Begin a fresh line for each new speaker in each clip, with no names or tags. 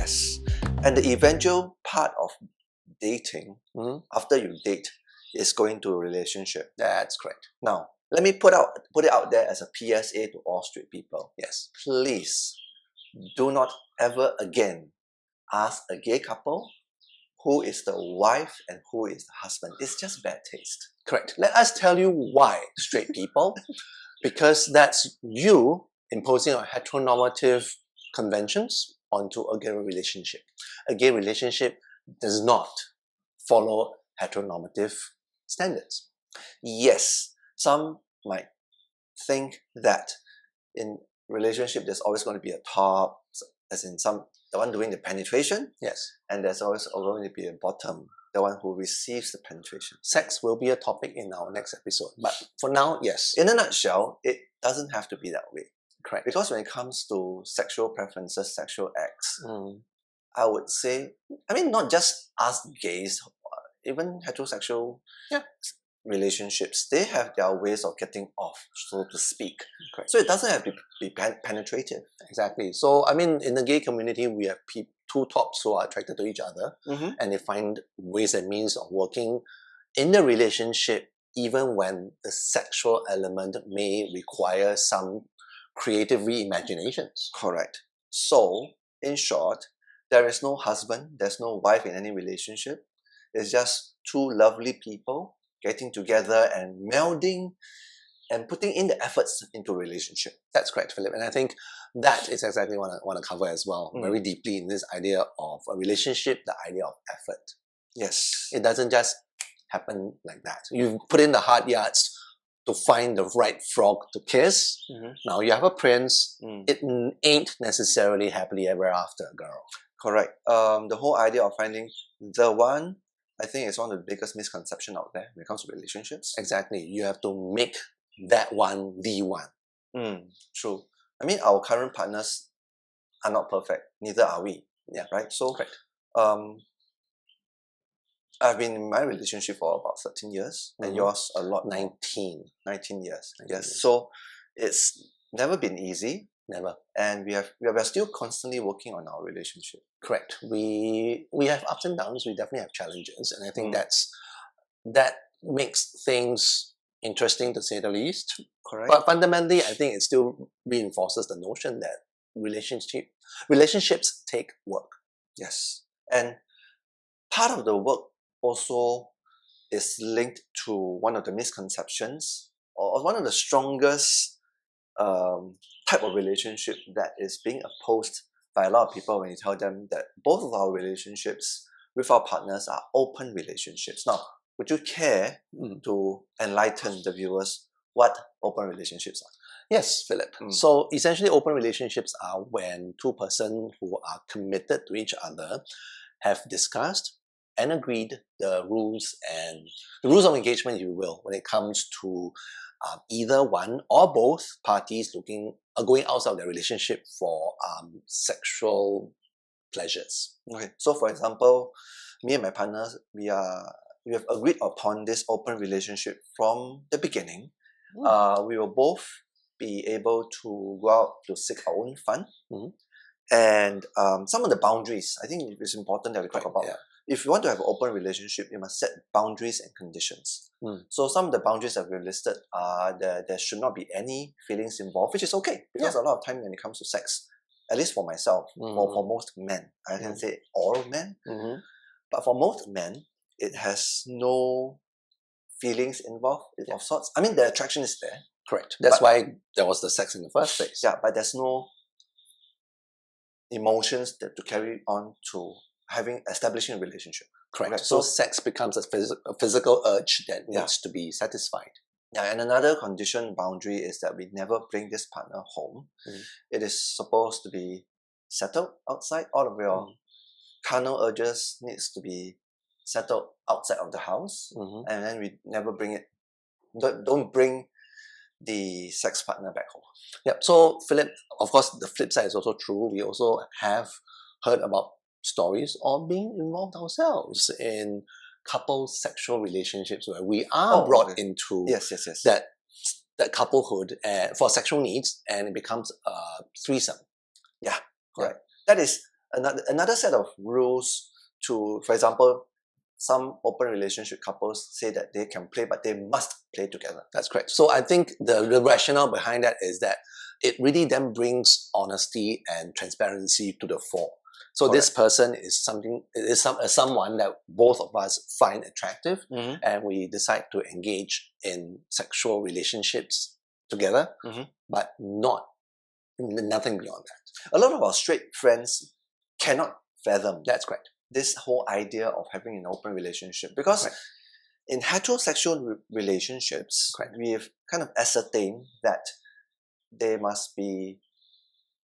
Yes. And the eventual part of dating, after you date, is going to a relationship.
That's correct.
Now, let me put it out there as a PSA to all straight people.
Yes.
Please do not ever again ask a gay couple who is the wife and who is the husband. It's just bad taste.
Correct. Let us tell you why, straight people. Because that's you imposing on heteronormative conventions onto a gay relationship. A gay relationship does not follow heteronormative standards.
Yes, some might think that in relationship there's always going to be a top, as in the one doing the penetration.
Yes.
And there's always going to be a bottom, the one who receives the penetration.
Sex will be a topic in our next episode. But for now, yes.
In a nutshell, it doesn't have to be that way.
Correct.
Because when it comes to sexual preferences, sexual acts, I would say, not just us gays, even heterosexual relationships, they have their ways of getting off, so to speak.
Correct.
So it doesn't have to be penetrative.
Exactly. So, in the gay community, we have two tops who are attracted to each other, and they find ways and means of working in the relationship, even when the sexual element may require some creative reimaginations.
Correct. So, in short, there is no husband, there's no wife in any relationship. It's just two lovely people getting together and melding and putting in the efforts into a relationship.
That's correct, Philip. And I think that is exactly what I want to cover as well, very deeply in this idea of a relationship, the idea of effort.
Yes.
It doesn't just happen like that. You put in the hard yards to find the right frog to kiss. Now you have a prince. It ain't necessarily happily ever after, girl.
Correct. The whole idea of finding the one, I think, is one of the biggest misconceptions out there when it comes to relationships.
Exactly. You have to make that one the one.
True. Our current partners are not perfect. Neither are we.
Yeah.
Right? So,
correct.
I've been in my relationship for about 13 years and yours a lot.
19
years.
19
yes.
years.
So, it's never been easy.
Never.
And we are still constantly working on our relationship.
Correct. We have ups and downs. We definitely have challenges, and I think that makes things interesting, to say the least.
Correct.
But fundamentally, I think it still reinforces the notion that relationships take work.
Yes. And part of the work also is linked to one of the misconceptions or one of the strongest type of relationship that is being opposed by a lot of people when you tell them that both of our relationships with our partners are open relationships. Now, would you care to enlighten the viewers what open relationships are?
Yes, Philip. So essentially, open relationships are when two persons who are committed to each other have discussed and agreed the rules of engagement, if you will, when it comes to either one or both parties going outside of their relationship for sexual pleasures.
Okay. So, for example, me and my partner, we have agreed upon this open relationship from the beginning. We will both be able to go out to seek our own fun. And some of the boundaries, I think it's important that we talk about.
Yeah.
If you want to have an open relationship, you must set boundaries and conditions. So some of the boundaries that we've listed are that there should not be any feelings involved, which is okay. Because a lot of time when it comes to sex, at least for myself, for most men, I can say all men, but for most men, it has no feelings involved of sorts. The attraction is there.
Correct. That's why there was the sex in the first place.
Yeah, but there's no emotions to carry on to establishing a relationship.
Correct. So sex becomes a physical urge that needs to be satisfied.
Yeah, and another condition boundary is that we never bring this partner home. It is supposed to be settled outside. All of your carnal urges needs to be settled outside of the house, and then we never bring it. Don't bring the sex partner back home.
Yep. So Philip, of course, the flip side is also true. We also have heard about stories of being involved ourselves in couple sexual relationships where we are brought into that couplehood for sexual needs, and it becomes a threesome.
Yeah, correct. That is another set of rules to, for example, some open relationship couples say that they can play, but they must play together.
That's correct. So I think the rationale behind that is that it really then brings honesty and transparency to the fore. So this person is someone that both of us find attractive, and we decide to engage in sexual relationships together, but nothing beyond that.
A lot of our straight friends cannot fathom
That's correct.
this whole idea of having an open relationship, because in heterosexual relationships, we've kind of ascertained that they must be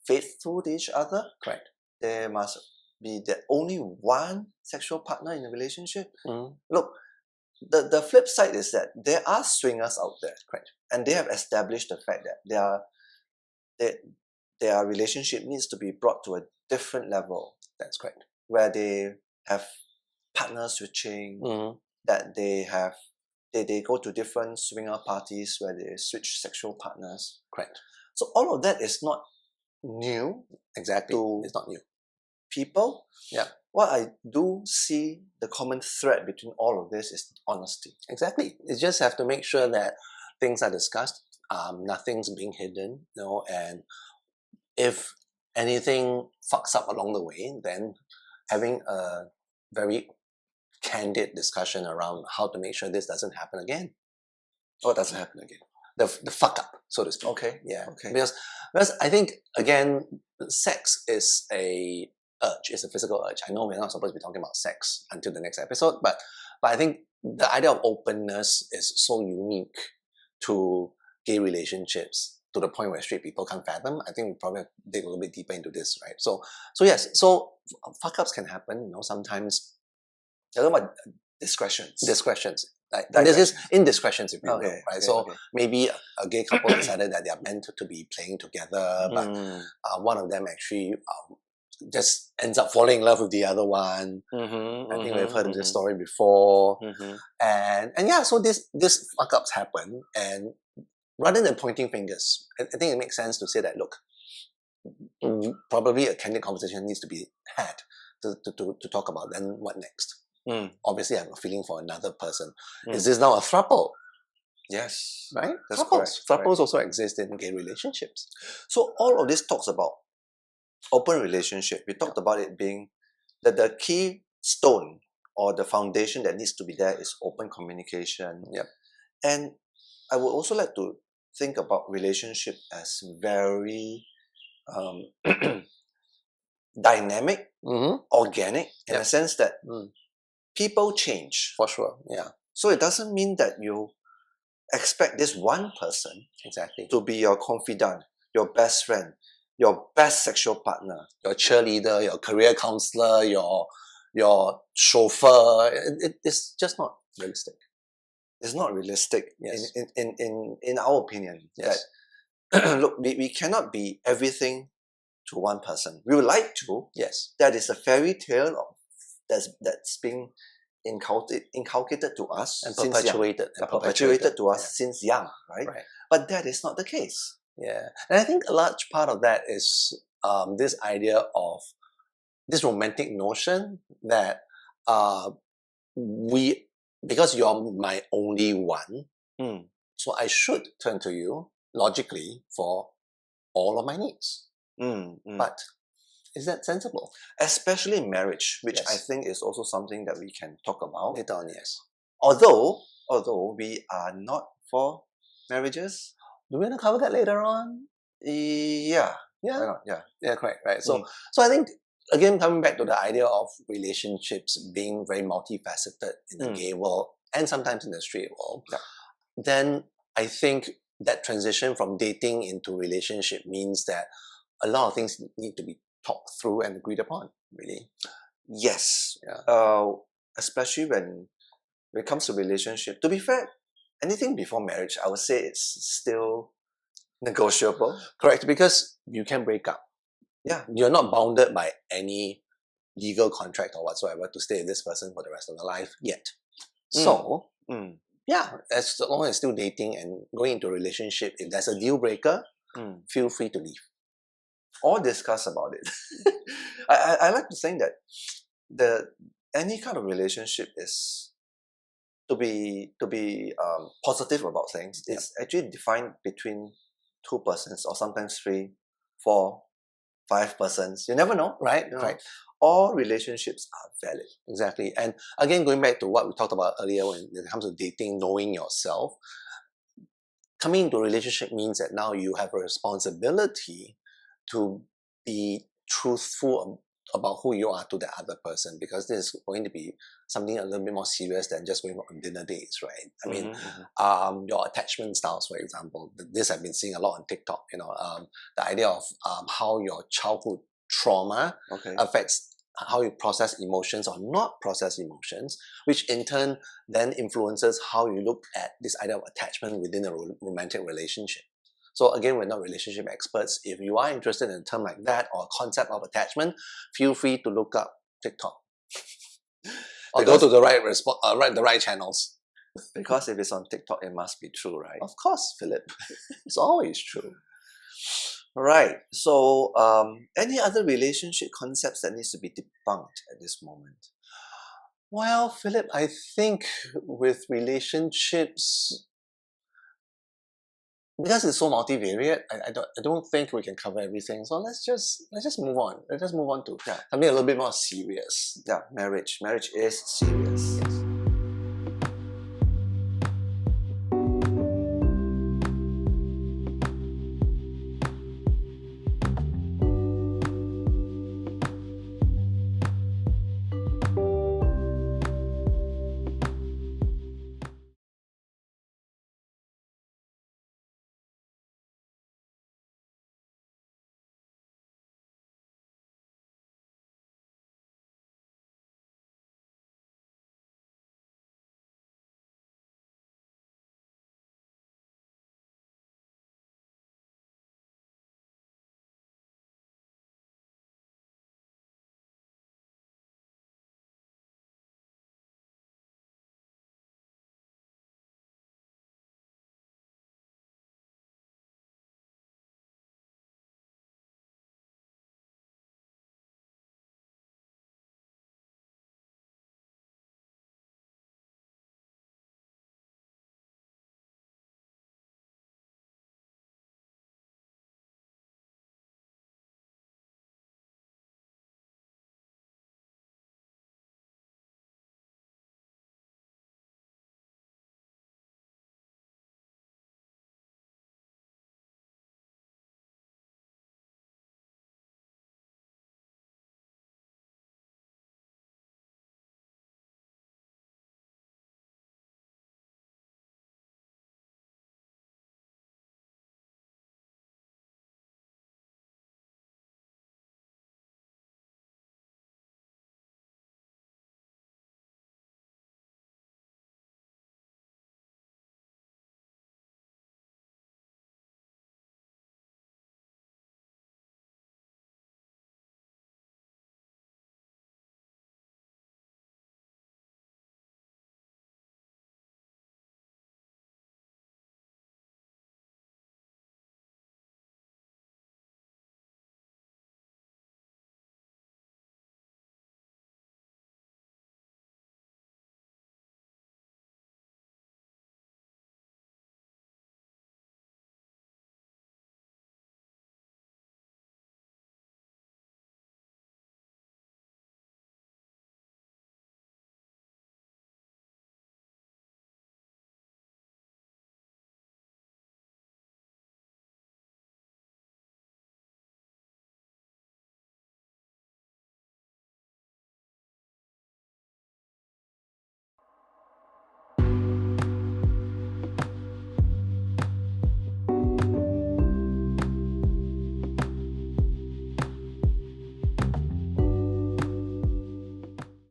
faithful to each other.
Correct.
There must be the only one sexual partner in a relationship. Look, the flip side is that there are swingers out there, and they have established the fact that their relationship needs to be brought to a different level.
That's correct.
Where they have partner switching, that they go to different swinger parties where they switch sexual partners.
Correct.
So all of that is not new.
Exactly.
To
it's not new.
People.
Yeah.
What I do see the common thread between all of this is honesty.
Exactly. You just have to make sure that things are discussed. Nothing's being hidden, and if anything fucks up along the way, then having a very candid discussion around how to make sure this doesn't happen again.
What doesn't happen again?
The fuck up, so to speak.
Okay.
Yeah.
Okay.
Because I think, again, sex is a urge. It's a physical urge. I know we're not supposed to be talking about sex until the next episode, but I think the idea of openness is so unique to gay relationships, to the point where straight people can't fathom. I think we probably dig a little bit deeper into this, right? So yes, so fuck ups can happen. Sometimes.
You're talking about discretions.
Like, this is indiscretions, if you will, right? So maybe a gay couple decided that they are meant to be playing together, but one of them actually just ends up falling in love with the other one. I think we've heard of this story before. And yeah, so this fuck ups happen, and rather than pointing fingers, I think it makes sense to say that, look, probably a candid conversation needs to be had to talk about then what next. Obviously, I have a feeling for another person. Is this now a throuple?
Yes.
Right?
That's correct.
Throuples also exist in gay relationships.
So all of this talks about open relationship. We talked about it being that the key stone or the foundation that needs to be there is open communication.
Yep.
And I would also like to think about relationship as very dynamic, organic, in a sense that people change.
For sure, yeah.
So it doesn't mean that you expect this one person to be your confidant, your best friend, your best sexual partner,
your cheerleader, your career counselor, your chauffeur. It's just not realistic.
It's not realistic,
yes.
in our opinion.
Yes.
That, look, we cannot be everything to one person. We would like to.
Yes.
That is a fairy tale that's being inculcated to us
and
perpetuated to us since young, right? But that is not the case.
Yeah, and I think a large part of that is this idea of this romantic notion that because you're my only one, so I should turn to you logically for all of my needs. But is that sensible?
Especially in marriage, which I think is also something that we can talk about
later on. Yes.
Although we are not for marriages.
Do we want to cover that later on?
Yeah.
Yeah. Yeah. Correct. Right. So I think, again, coming back to the idea of relationships being very multifaceted in the gay world and sometimes in the straight world, then I think that transition from dating into relationship means that a lot of things need to be talked through and agreed upon, really.
Yes.
Yeah.
Especially when it comes to relationship. To be fair, anything before marriage, I would say it's still negotiable.
Correct, because you can break up.
Yeah.
You're not bounded by any legal contract or whatsoever to stay with this person for the rest of your life yet. So, yeah, as long as still dating and going into a relationship, if there's a deal breaker, feel free to leave.
or discuss about it. I like to think that any kind of relationship is to be positive about things.
Yeah.
It's actually defined between two persons, or sometimes three, four, five persons. You never know,
Right,
you know.
right.
All relationships are valid.
Exactly. And again, going back to what we talked about earlier when it comes to dating, knowing yourself, coming into a relationship means that now you have a responsibility to be truthful about who you are to the other person, because this is going to be something a little bit more serious than just going on dinner dates, right? I mean, your attachment styles, for example, this I've been seeing a lot on TikTok, the idea of how your childhood trauma
Okay.
affects how you process emotions or not process emotions, which in turn then influences how you look at this idea of attachment within a romantic relationship. So again, we're not relationship experts. If you are interested in a term like that or concept of attachment, feel free to look up TikTok or go to the right channels.
Because if it's on TikTok, it must be true, right?
Of course, Philip. It's always true.
Right. So, any other relationship concepts that needs to be debunked at this moment?
Well, Philip, I think with relationships, because it's so multivariate, I don't think we can cover everything. So let's just move on. Let's just move on to something a little bit more serious.
Yeah, marriage. Marriage is serious.